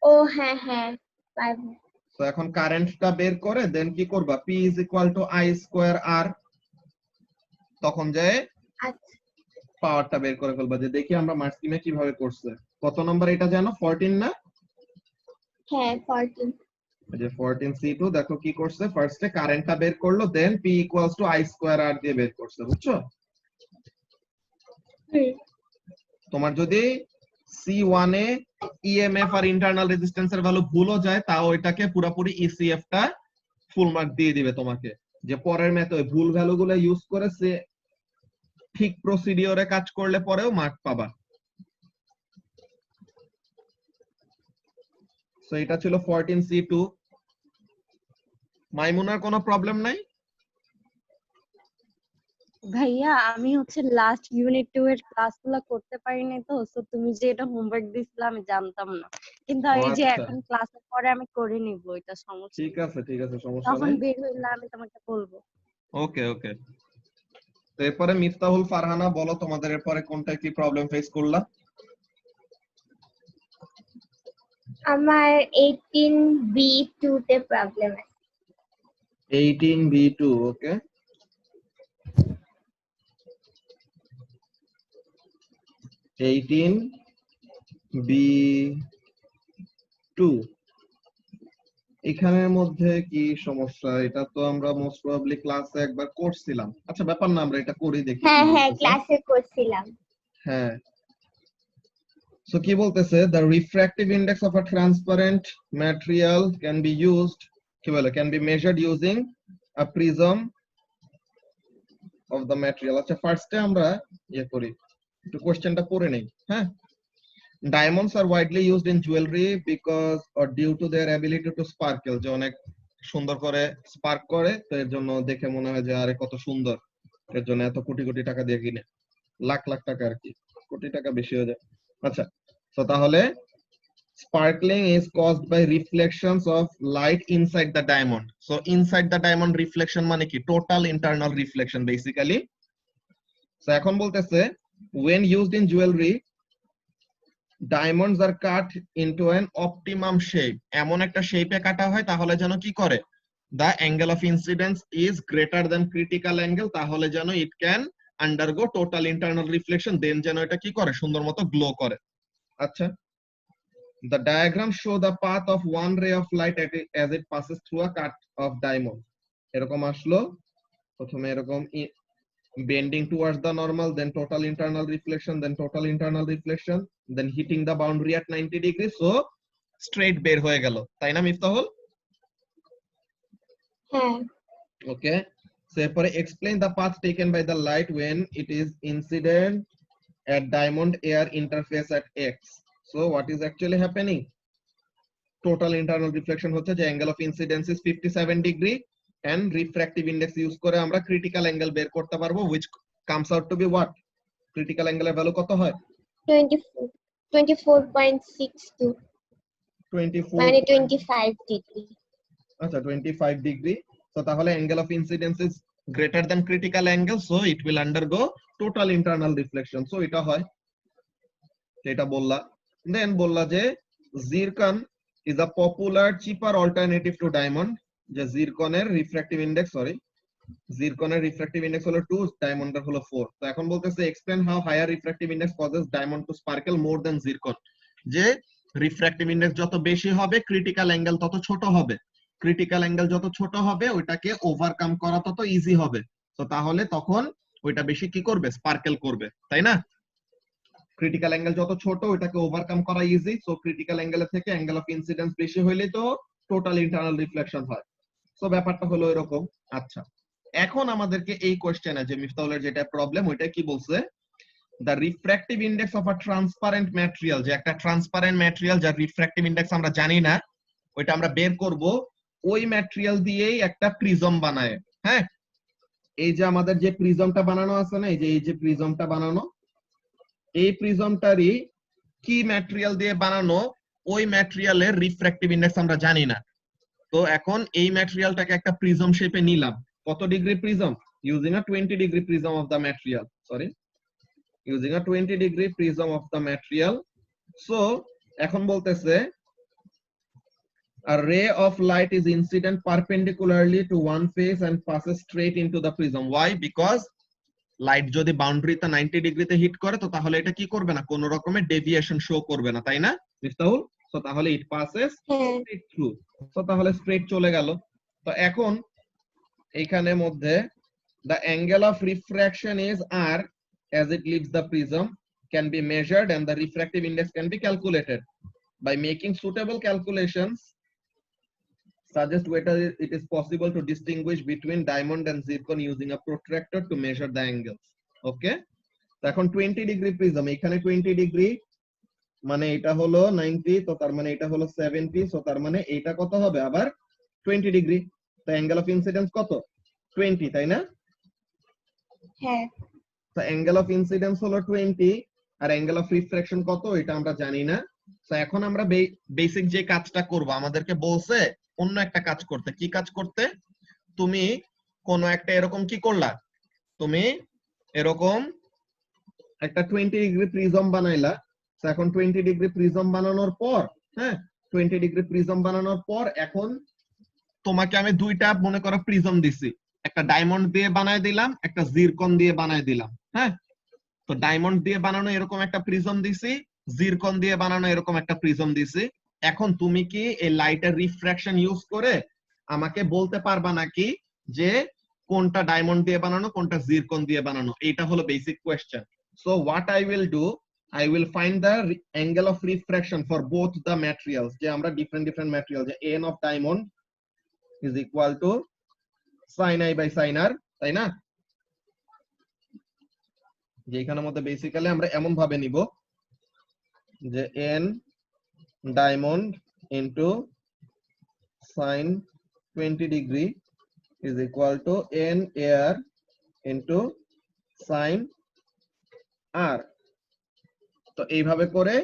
ও হ্যাঁ হ্যাঁ পারবো।
তো এখন কারেন্টটা বের করে দেন কি করবা? P is equal two I square R, তখন যে
আচ্ছা
পাওয়ারটা বের করে ফেলবা। যে দেখি আমরা মার্কসিমে কিভাবে করছে। কত নাম্বার এটা জানো? 14 না?
হ্যাঁ 14।
এই যে 14C2 দেখো কি করছে, ফার্স্টে কারেন্টটা বের করলো, দেন P equals to I square R দিয়ে বের করছে, বুঝছো? তোমার যদি C1 এ ইএমএফ আর ইন্টারনাল রেজিস্ট্যান্সের ভ্যালু ভুলও যায়, তাও এটাকে পুরোপুরি ইসিএফ টা ফুল মার্ক দিয়ে দিবে তোমাকে। যে পরের ম্যাথে ওই ভুল ভ্যালুগুলো ইউজ করে সে ঠিক প্রসিডিওরে কাজ করলে পরেও মার্ক পাবা। সো এটা ছিল 14C2। মাইমুনার কোনো প্রবলেম নাই?
ভাইয়া আমি হচ্ছে লাস্ট ইউনিট 2 এর ক্লাসগুলো করতে পারিনি তো, সো তুমি যে এটা হোমওয়ার্ক দিছিলে আমি জানতাম না, কিন্তু
ও
এই যে
আচ্ছা,
এখন ক্লাসের পরে আমি করে নিব, এটা সমস্যা
ঠিক
নেই।
আছে ঠিক আছে, সমস্যা
তখন
নাই।
বের হইলে আমি তোমাকে বলবো।
ওকে ওকে। তো এরপরে মিফতাহুল ফারহানা, বলো তোমাদের এরপরে কোনটা কি প্রবলেম ফেস করলা?
আমার 18B2 তে প্রবলেম আছে।
18B2, ওকে। B2 এখানের মধ্যে কি সমস্যা? এটা তো আমরা মোস্ট প্রবাবলি ক্লাসে একবার করছিলাম। আচ্ছা ব্যাপার না, আমরা এটা করি দেখি কি
হ্যাঁ হ্যাঁ
বলতেছে।
ক্লাসে করছিলাম।
হ্যাঁ, সো কি বলতেছে, the refractive index of a transparent material can be used, কি বলে, can be measured using a prism of the material। আচ্ছা ফার্স্টে আমরা করি, একটু কোশ্চেনটা পড়ে নেই। হ্যাঁ, diamonds are widely used in jewelry because or due to their ability to sparkle, যে অনেক সুন্দর করে স্পার্ক করে, তো এর জন্য দেখে মনে হয় যে আরে কত সুন্দর, এর জন্য এত কোটি কোটি টাকা দিয়ে কিনে, লাখ লাখ টাকা আর কি, কোটি টাকা বেশি হয়ে যায়। আচ্ছা, তো তাহলে sparkling is caused by reflections of light inside the diamond. So inside the diamond reflection মানে কি, total internal reflection basically. So এখন বলতেছে when used in jewelry, diamonds are cut into an optimum shape, এমন একটা শেপে কাটা হয় তাহলে যেন কি করে, the angle of incidence is greater than critical angle, তাহলে যেন it can undergo total internal reflection, then যেন এটা কি করে, সুন্দর মতো গ্লো করে। আচ্ছা, the diagram show the path of one ray of light as it passes through a cut of diamond। এরকম আসলো, প্রথমে এরকম bending towards the normal, then total internal reflection, then total internal reflection, then hitting the boundary at 90 degrees, so straight বের হয়ে গেল, তাই না মিফতাহুল?
হ্যাঁ
ওকে, so এরপরে explain the path taken by the light when it is incident at diamond air interface at x। so what is actually happening, total internal reflection হচ্ছে যে angle of incidence is 57 degree and refractive index use করে আমরা critical angle বের করতে পারবো, which comes out to be what, critical angle এর value কত হয়,
24.62
24,
মানে 25 ডিগ্রি।
আচ্ছা 25 ডিগ্রি। তো তাহলে angle of incidence is greater than critical angle, so it will undergo total internal reflection, so এটা হয়, এটা বললা। দেন বললা যে zircon is a popular cheaper alternative to diamond, যে জিরকনের রিফ্র্যাক্টিভ ইন্ডেক্স, জিরকনের রিফ্র্যাক্টিভ ইন্ডেক্স হলো 2, ডায়মন্ডের হলো 4। তো এখন বলতেছে explain how higher refractive index causes diamond to sparkle more than zircon, যে রিফ্র্যাক্টিভ ইন্ডেক্স যত বেশি হবে ক্রিটিক্যাল অ্যাঙ্গেল তত ছোট হবে, ক্রিটিক্যাল অ্যাঙ্গেল যত ছোট হবে ওইটাকে ওভারকাম করা তত ইজি হবে, তো তাহলে তখন ওইটা বেশি কি করবে, স্পার্কেল করবে, তাই না? ক্রিটিক্যাল অ্যাঙ্গেল যত ছোট ওইটাকে ওভারকাম করা ইজি, সো ক্রিটিক্যাল অ্যাঙ্গেল থেকে অ্যাঙ্গেল অফ ইনসিডেন্স বেশি হইলে তো টোটাল ইন্টারনাল রিফ্লেকশন হয়, সো ব্যাপারটা হলো এরকম। আচ্ছা, এখন আমাদেরকে এই কোশ্চেনে যে মিফতাহুলের যেটা প্রবলেম ওইটা কি বলছে, the refractive index of a transparent material, যে একটা ট্রান্সপারেন্ট ম্যাটেরিয়াল যার রিফ্র্যাক্টিভ ইন্ডেক্স আমরা জানি না, ওইটা আমরা বের করব ওই ম্যাটেরিয়াল দিয়েই একটা প্রিজম বানায়। হ্যাঁ, এই যে আমাদের যে প্রিজমটা বানানো আছে না, এই যে প্রিজমটা বানানো, এই প্রিজমটারই কি ম্যাটেরিয়াল দিয়ে বানানো, ওই ম্যাটেরিয়ালের রিফ্র্যাক্টিভ ইন্ডেক্স আমরা জানি না। তো এখন এই ম্যাটেরিয়ালটাকে একটা প্রিজম শেপে নিলাম, কত degree prism, using a 20 degree prism of the material, using a 20 degree prism of the material। so এখন বলতেছে a ray of light is incident perpendicularly to one face and passes straight into the prism। why? because light যদি বাউন্ডারিতে 90 ডিগ্রিতে hit করে তো তাহলে এটা কি করবে না, কোন রকমের ডেভিয়েশন শো করবে না, তাই না মিফতাহুল? তো তাহলে ইট পাসেস স্ট্রেট থ্রু, তো তাহলে স্ট্রেট চলে গেল। তো এখন এইখানের মধ্যে the angle of refraction is r as it leaves the prism can be measured and the refractive index can be calculated by making suitable calculations suggest whether it is possible to distinguish between diamond and zircon using a protractor to measure the angles। okay, তো এখন 20 degree prism, এখানে 20 degree মানে এটা হলো 90, তো তার মানে এটা হলো 70, সো তার মানে এটা কত হবে আবার 20 ডিগ্রি, তো অ্যাঙ্গেল অফ ইনসিডেন্স কত 20, তাই না?
হ্যাঁ,
তো অ্যাঙ্গেল অফ ইনসিডেন্স হলো 20 আর অ্যাঙ্গেল অফ রিফ্র্যাকশন কত এটা আমরা জানি না। তো এখন আমরা বেসিক যে কাজটা করব, আমাদেরকে বলছে অন্য একটা কাজ করতে। কি কাজ করতে? তুমি কোন একটা এরকম কি করলা, তুমি এরকম একটা 20 ডিগ্রি প্রিজম বানাইলা। তো এখন 20 ডিগ্রি প্রিজম বানানোর পর, হ্যাঁ, 20 ডিগ্রি প্রিজম বানানোর পর এখন তোমাকে আমি দুইটা মনে করো প্রিজম দিছি, একটা ডায়মন্ড দিয়ে বানায় দিলাম, একটা জিরকন দিয়ে বানায় দিলাম। হ্যাঁ, তো ডায়মন্ড দিয়ে বানানো এরকম একটা প্রিজম দিছি, জিরকন দিয়ে বানানো এরকম একটা প্রিজম দিছি। এখন তুমি কি এই লাইটের রিফ্র্যাকশন ইউজ করে আমাকে বলতে পারবা নাকি যে কোনটা ডায়মন্ড দিয়ে বানানো কোনটা জিরকন দিয়ে বানানো? এটা হলো basic question. So what I will do, I will find the angle of refraction for both the materials. যে আমরা different material, যে n of diamond is equal to sin i by sin r, তাই না? যে এখানের মধ্যে basically আমরা এমন ভাবে নিব যে n diamond into sin 20 degree is equal to n air into sin r. তো এইভাবে করে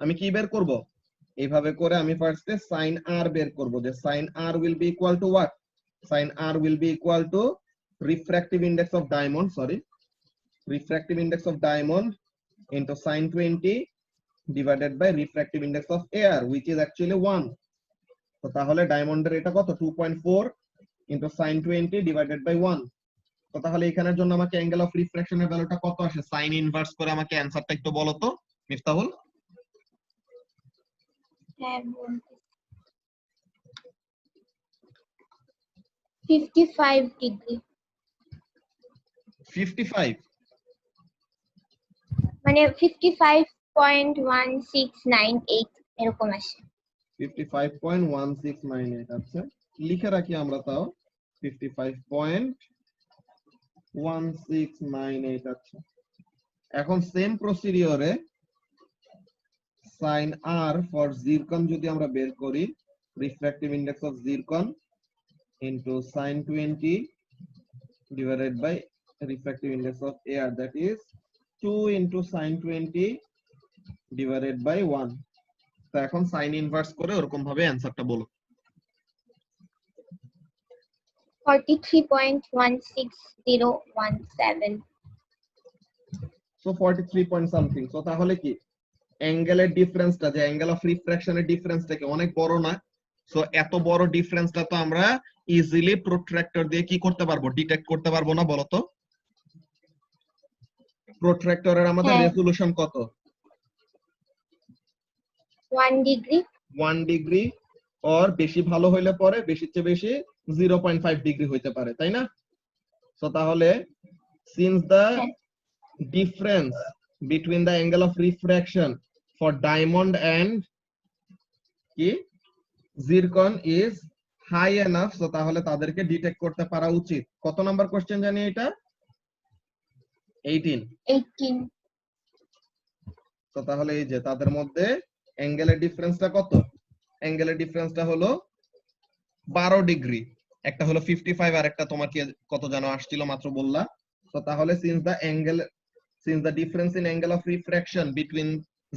আমি কি বের করব? এইভাবে করে আমি ফার্স্টে sin r বের করব, যে sin r will be equal to what? Sin r will be equal to refractive index of diamond, refractive index of diamond into sin 20 divided by refractive index of air, which is actually 1. তো তাহলে ডায়মন্ডের এটা কত? 2.4 into sin 20 divided by 1. তো তাহলে এখানের জন্য আমাকে অ্যাঙ্গেল অফ রিফ্রাকশনের ভ্যালুটা কত আসে? সাইন ইনভার্স করে আমাকে অ্যানসারটা একটু বলো তো মিফতাহুল।
হ্যাঁ, 55 ডিগ্রি,
55
মানে 55.1698 এরকম আসে।
55.1698। আচ্ছা, লিখে রাখি আমরা তাও 55.1698। আচ্ছা, এখন সেম প্রসিডিওরে sin r ফর জিরকন যদি আমরা বের করি, refractive index of zircon into sin 20 divided by refractive index of air, that is 2 into sin 20 divided by 1. তো এখন সাইন ইনভার্স করে ওরকম ভাবে অ্যানসারটা বলো।
43.16017।
So 43 point something. সো তাহলে কি অ্যাঙ্গেলের ডিফারেন্সটা, যে অ্যাঙ্গেল অফ রিফ্র্যাকশনের ডিফারেন্স থেকে অনেক বড় না? সো এত বড় ডিফারেন্সটা তো আমরা ইজিলি প্রোট্রাক্টর দিয়ে কি করতে পারবো? ডিটেক্ট করতে পারবো না বলো তো? প্রোট্রাক্টরের আমাদের
হ্যাঁ।
রেজোলিউশন কত?
1 ডিগ্রি।
1 ডিগ্রি অর বেশি ভালো হইলে পরে বেশির চেয়ে বেশি 0.5 ডিগ্রি হইতে পারে, তাই না? সো তাহলে since the difference between the angle of refraction for diamond and কি zircon is high enough, so তাহলে তাদেরকে ডিটেক্ট করতে পারা উচিত। কত নাম্বার কোশ্চেন জানি এটা? 18। তো তাহলে এই যে তাদের মধ্যে অ্যাঙ্গেলের ডিফারেন্সটা কত? অ্যাঙ্গেলের ডিফারেন্সটা হলো 12 ডিগ্রি। একটা হলো 55 আর একটা তোমাকে কত যেন আসছিল মাত্র বললা। তো তাহলে since the difference in angle of refraction between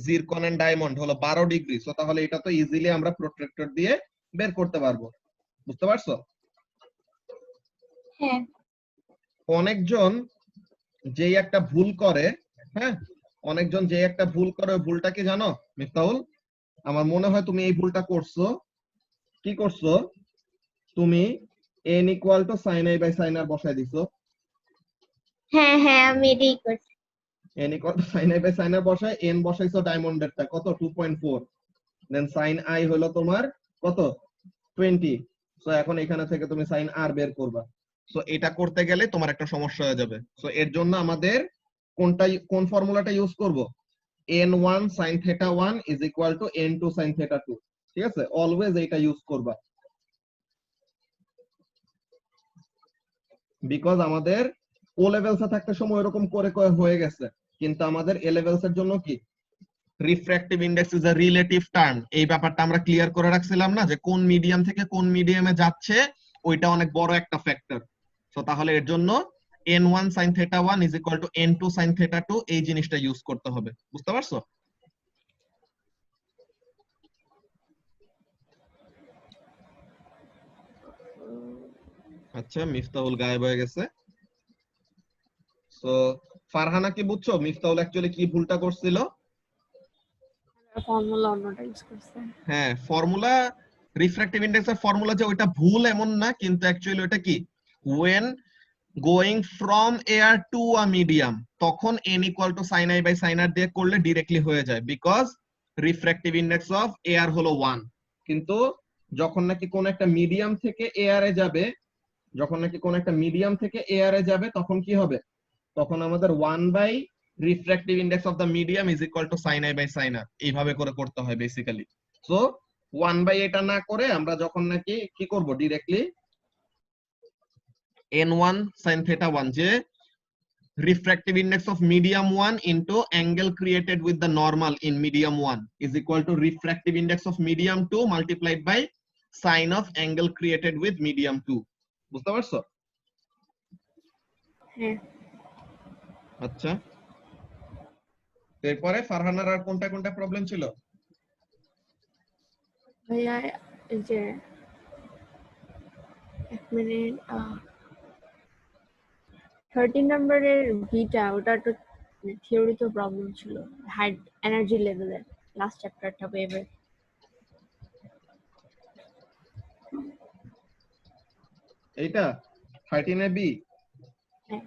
zircon and diamond হলো 12 ডিগ্রি, সো তাহলে এটা তো ইজিলি আমরা প্রোট্রাক্টর দিয়ে বের করতে পারবো। বুঝতে পারছো?
হ্যাঁ।
অনেকজন যেই একটা ভুল করে, হ্যাঁ, অনেকজন যে একটা ভুল করে, ওই ভুলটা কি জানো মিফতাহুল? আমার মনে হয় তুমি এই ভুলটা করছো। কি করছো? তুমি n equal to sin i by sin r বসায় দিছো।
হ্যাঁ হ্যাঁ, আমি এটাই করছি।
n equal to sin i by sin r বসায় n বসাইছো ডায়মন্ডেরটা কত? 2.4। দেন sin i হলো তোমার কত? 20। সো এখন এখানে থেকে তুমি sin r বের করবা। সো এটা করতে গেলে তোমার একটা সমস্যা হয়ে যাবে। সো এর জন্য আমাদের কোন ফর্মুলাটা ইউজ করব? n1 sin theta 1 is equal to n2 sin theta 2। ঠিক আছে, অলওয়েজ এটা ইউজ করবা, বিকজ আমাদের ও লেভেলসে থাকতে সময় এরকম করে হয়ে গেছে, কিন্তু আমাদের এ লেভেলস এর জন্য কি refractive index is a relative term, এই ব্যাপারটা আমরা ক্লিয়ার করে রাখছিলাম না, যে কোন মিডিয়াম থেকে কোন মিডিয়ামে যাচ্ছে ওইটা অনেক বড় একটা ফ্যাক্টর। সো তাহলে এর জন্য n1 sin theta 1 is equal to n2 sin theta 2 এই জিনিসটা ইউজ করতে হবে। বুঝতে পারছো? আচ্ছা, মিফতাহুল গায়েব হয়ে গেছে। সো ফারহানা কি বুঝছো মিফতাহুল অ্যাকচুয়ালি কি ভুলটা করছিল?
ফর্মুলা অন্যটা ইউজ করছে।
হ্যাঁ, ফর্মুলা রিফ্র্যাক্টিভ ইন্ডেক্সের ফর্মুলা যে ওইটা ভুল এমন না, কিন্তু অ্যাকচুয়ালি ওটা কি, when going from air to a medium, তখন n equal to sin i by sin r দিয়ে করলে ডিরেক্টলি হয়ে যায়, because refractive index of air হলো 1। কিন্তু যখন নাকি কোন একটা মিডিয়াম থেকে এয়ারে যাবে, তখন কি হবে, তখন আমাদের 1 by refractive index of the medium is equal to sin i by sin r, এইভাবে করে করতে হয় বেসিক্যালি। সো 1 বাই এটা না করে আমরা যখন নাকি কি করব, ডিরেক্টলি n1 sin theta 1, যে refractive index of medium 1 into angle created with the normal in medium 1 is equal to refractive index of medium 2 multiplied by sin of angle created with medium 2। বুঝতে পারছো?
হ্যাঁ
আচ্ছা, এরপরে ফারহানার আর কোনটা কোনটা problem ছিল?
ভাইয়া, এই যে এক মিনিট, 13 নম্বরের ভিটা, ওটা তো থিওরি তো প্রবলেম ছিল, হাইড এনার্জি লেভেলের লাস্ট চ্যাপ্টারটা ওয়েভের।
এইটা 13 এ বি,
হ্যাঁ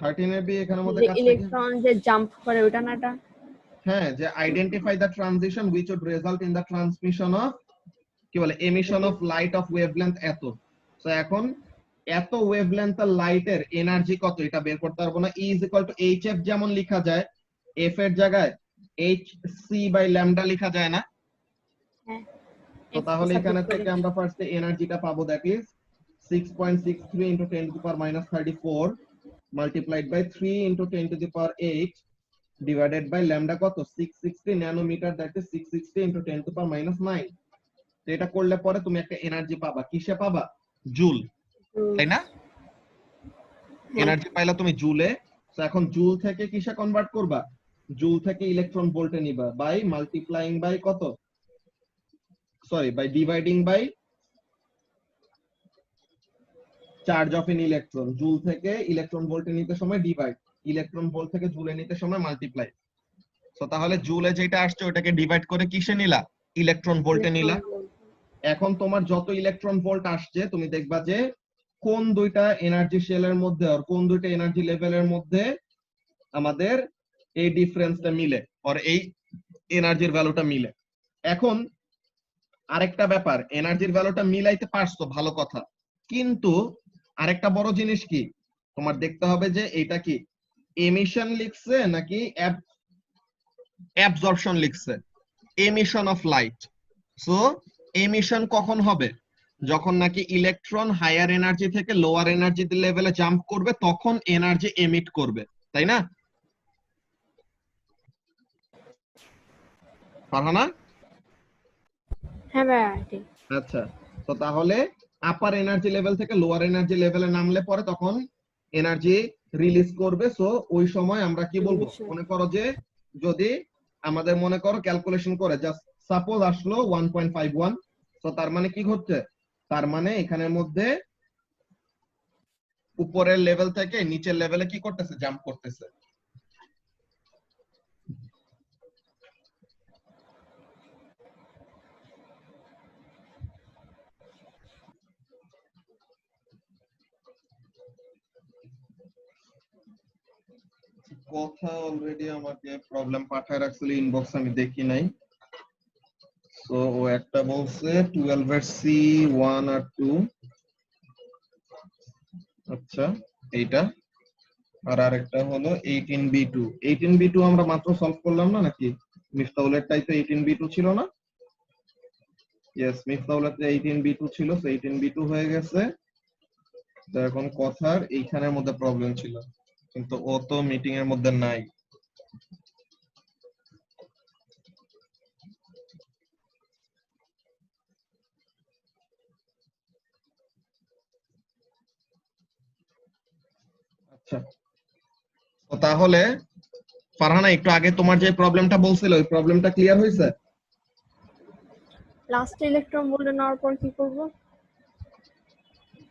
13 এ বি এখানের মধ্যে কাজ থাকে।
ইলেকট্রন যে জাম্প করে ওটা না, এটা
হ্যাঁ, যে identify the transition which would result in the transmission of, কি বলে, emission of light off wavelength এত। তো এখন এত ওয়েভলেন্থ এর লাইটের এনার্জি কত এটা বের করতে পারবো না। E is equal to hf যেমন লেখা যায়, f এর জায়গায় hc বাই ল্যামডা লেখা যায় না?
হ্যাঁ
তো তাহলে এখানে থেকে আমরা ফার্স্টে এনার্জিটা পাবো, that is 6.63 into 10 to the power minus 34 multiplied by 3 into 10 to the power 8 divided by lambda কত, 660 nanometre, that is 660 into 10 to the power minus 9। তো এটা করলে পরে তুমি একটা এনার্জি পাবা, কিসে পাবা, জুল, তাই না? এনার্জি পাইলা তুমি জুলে। তো এখন জুল থেকে কিসে কনভার্ট করবা, জুল থেকে ইলেকট্রন ভোল্টে নিবা, বাই মাল্টিপ্লাইং বাই কত, sorry by dividing by charge of an electron. Joule থেকে ইলেকট্রন ভোল্টে নিতে সময় ডিভাইড, ইলেকট্রন ভোল্ট থেকে জুলে নিতে সময় মাল্টিপ্লাই। তো তাহলে জুলে যেটা আসছে ওটাকে ডিভাইড করে কিসে নিলা, ইলেকট্রন ভোল্টে নিলা। এখন তোমার যত ইলেকট্রন ভোল্ট আসছে তুমি দেখবা যে কোন দুইটা এনার্জি শেলের মধ্যে আর কোন দুইটা এনার্জি লেভেলের মধ্যে আমাদের এই ডিফারেন্সটা মিলে, আর এই এনার্জির ভ্যালুটা মিলে। এখন আরেকটা ব্যাপার, এনার্জির ভ্যালুটা মিলাইতে পারছো, ভালো কথা, কিন্তু আরেকটা বড় জিনিস কি, তোমার দেখতে হবে যে এটা কি এমিশন লিখছে নাকি অ্যাবজর্পশন লিখছে, emission of light. So emission কখন হবে, যখন নাকি ইলেকট্রন হায়ার এনার্জি থেকে লোয়ার এনার্জি লেভেলে জাম্প করবে, তখন এনার্জি এমিট করবে, তাই না ফারহানা?
হ্যাঁ ভাইয়া ঠিক।
আচ্ছা, তো তাহলে আপার এনার্জি লেভেল থেকে লোয়ার এনার্জি লেভেলে নামলে পরে তখন এনার্জি রিলিজ করবে। সো ওই সময় আমরা কি বলবো, মনে করো যে যদি আমাদের মনে করো ক্যালকুলেশন করে জাস্ট সাপোজ আসলো 1.51, তো তার মানে কি হচ্ছে, তার মানে এখানের মধ্যে উপরের লেভেল থেকে নিচের লেভেলে কি করতেছে, জাম্প করতেছে। কথা অলরেডি আমাকে প্রবলেম পাঠায় রাখছিল ইনবক্স, আমি দেখি নাই। সো ও একটা বলছে 12 এর সি 1 আর 2, আচ্ছা এইটা, আর আরেকটা হলো 18b2। 18b2 আমরা মাত্র সলভ করলাম না নাকি, মিফতাউলের টাইপে 18b2 ছিল না? ইয়েস, মিফতাউলের 18b2 ছিল, সো 18b2 হয়ে গেছে। তো এখন কথার এইখানের মধ্যে প্রবলেম ছিল, কিন্তু ও তো মিটিং এর মধ্যে নাই। আচ্ছা, তো তাহলে ফারহানা একটু আগে তোমার যে প্রবলেমটা বলছিল ওই প্রবলেমটা ক্লিয়ার হয়েছে?
লাস্ট ইলেকট্রন ভোল্টে নেওয়ার পর কি করব?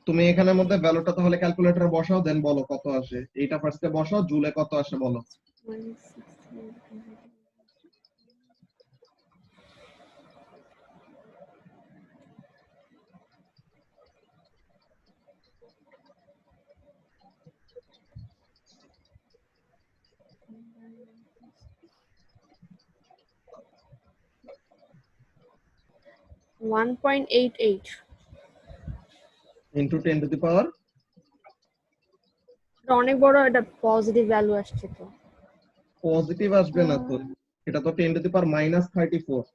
তুমি এখানের মধ্যে ভ্যালুটা তাহলে ক্যালকুলেটরে বসাও, দেন বলো কত আসে। এইটা ফার্স্টে বসাও, জুলে কত আসে বলো।
1.88
ইনটু 10 টু দি পাওয়ার
এটা অনেক বড় একটা পজিটিভ ভ্যালু আসছে তো
পজিটিভ আসবে না তো, এটা তো 10 টু দি পাওয়ার মাইনাস 34।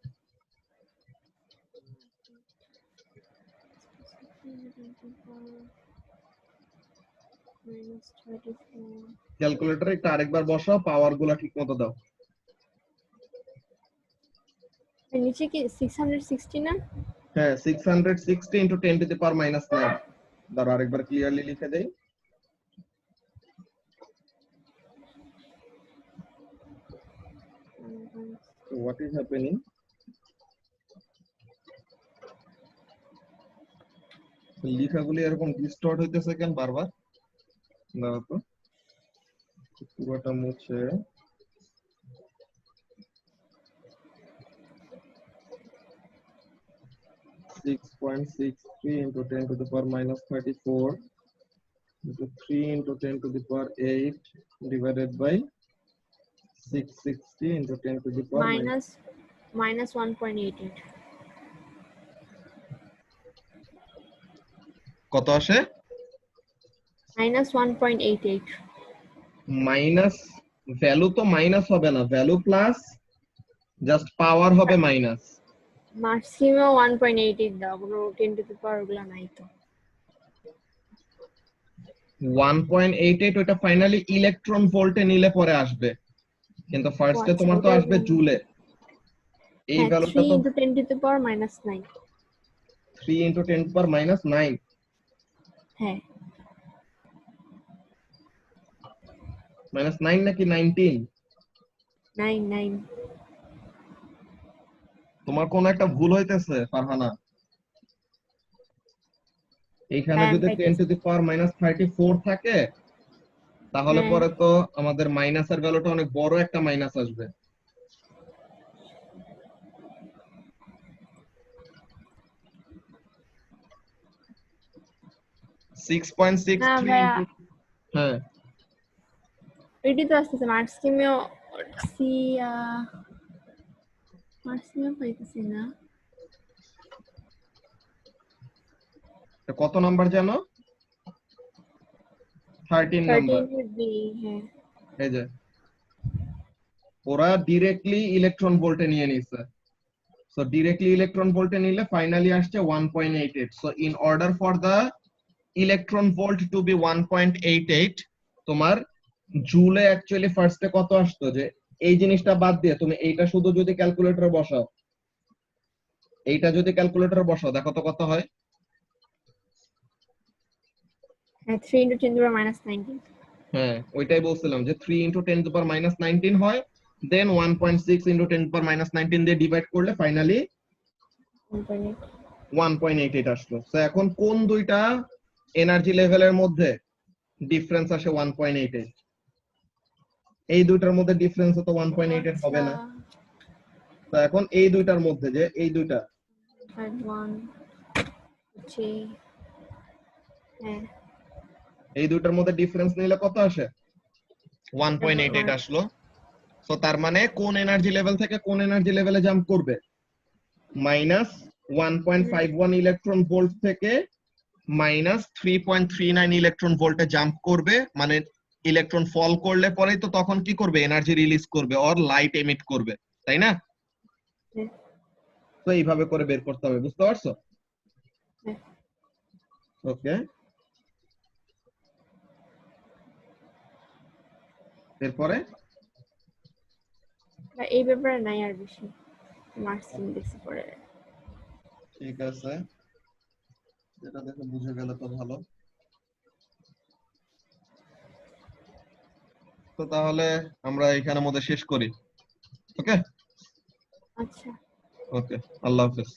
ক্যালকুলেটরে একটু আরেকবার বসাও, পাওয়ার গুলা ঠিক মতো দাও।
এর নিচে কি 660 না?
হ্যাঁ 660 into 10 to the power minus 9। দাঁড়াও আরেকবার ক্লিয়ারলি লিখে দেই। What is happening? লেখাগুলি এরকম ডিস্টর্ট হইতেছে কেন বারবার? দাঁড়াও তো, পুরোটা মুছে। (6.63 into 10 to the power minus 34 into 3 into 10 to the power 8 divided by 660 into 10 to the power
minus 1.88
কত আসে?
minus 1.88
মাইনাস ভ্যালু তো মাইনাস হবে না, ভ্যালু প্লাস জাস্ট পাওয়ার হবে মাইনাস।
ম্যাক্সিমাম 1.88 দাও, কোনো 10 টু দি পাওয়ার ওগুলা নাই তো।
1.88 ওটা ফাইনালি ইলেকট্রন ভোল্টে নিলে পরে আসবে, কিন্তু ফার্স্টে তোমার তো আসবে জুলে। এই ভ্যালুটা
3
তো
into 10 to the power minus 9
3 into 10 to the power minus 9।
হ্যাঁ
মাইনাস 9 নাকি 19?
9
তোমার কোন একটা ভুল হইতেছে ফারহানা। এইখানে
হ্যাঁ,
যদি 10 টু দি পাওয়ার মাইনাস 34 থাকে তাহলে
হ্যাঁ।
পরে তো আমাদের মাইনাসের ভ্যালুটা অনেক বড় একটা মাইনাস আসবে। 6.63
না ভাইয়া,
হ্যাঁ
এটি তো আসতেছে মার্কসিমিও মার্কসিমিও পাইতেছি না।
কত নাম্বার জানো? 13 নাম্বার।
13 would be, হ্যাঁ
এই যে ওরা ডিরেক্টলি ইলেকট্রন ভোল্টে নিয়ে নিছে, সো ডিরেক্টলি ইলেকট্রন ভোল্টে নিলে ফাইনালি আসছে 1.88। So in order for the electron volt to be 1.88 তোমার জুলে অ্যাকচুয়ালি ফার্স্টে কত আসতো, যে এই জিনিসটা বাদ দিয়ে তুমি এইটা শুধু যদি ক্যালকুলেটরে বসাও, এইটা যদি ক্যালকুলেটরে বসাও দেখো তো কত হয়।
3 into 10 to the power minus 19
হ্যাঁ ওইটাই বলছিলাম যে 3 into 10 to the power minus 19 হয়, দেন 1.6 into 10 to the power minus 19 দিয়ে ডিভাইড করলে ফাইনালি
1.8
1.88 আসলো। সো এখন কোন দুইটা এনার্জি লেভেলের মধ্যে ডিফারেন্স আসে 1.88? এই দুইটার মধ্যে ডিফারেন্স তো 1.88 হবে না। তো এখন এই দুইটার মধ্যে যে এই দুইটা
1 হ্যাঁ
এই দুইটার মধ্যে ডিফারেন্স নিলে কত আসে? 1.88 আসলো। সো তার মানে কোন এনার্জি লেভেল থেকে কোন এনার্জি লেভেলে জাম্প করবে? মাইনাস 1.51 ইলেকট্রন ভোল্ট থেকে মাইনাস 3.39 ইলেকট্রন ভোল্টে জাম্প করবে, মানে ইলেকট্রন ফল করলে পরেই তো তখন কি করবে? এনার্জি রিলিজ করবে অর লাইট এমিট করবে, তাই না? তো এইভাবে করে বের করতে হবে, বুঝতে পারছো? ওকে, এরপরে
এই ব্যাপারে নাই আর বেশি, মার্কসিম দেখছি পরে।
ঠিক আছে, যেটা দেখে বুঝে গেলে তো ভালো। তো তাহলে আমরা এখানের মধ্যে শেষ করি। ওকে
আচ্ছা,
ওকে, আল্লাহ হাফেজ।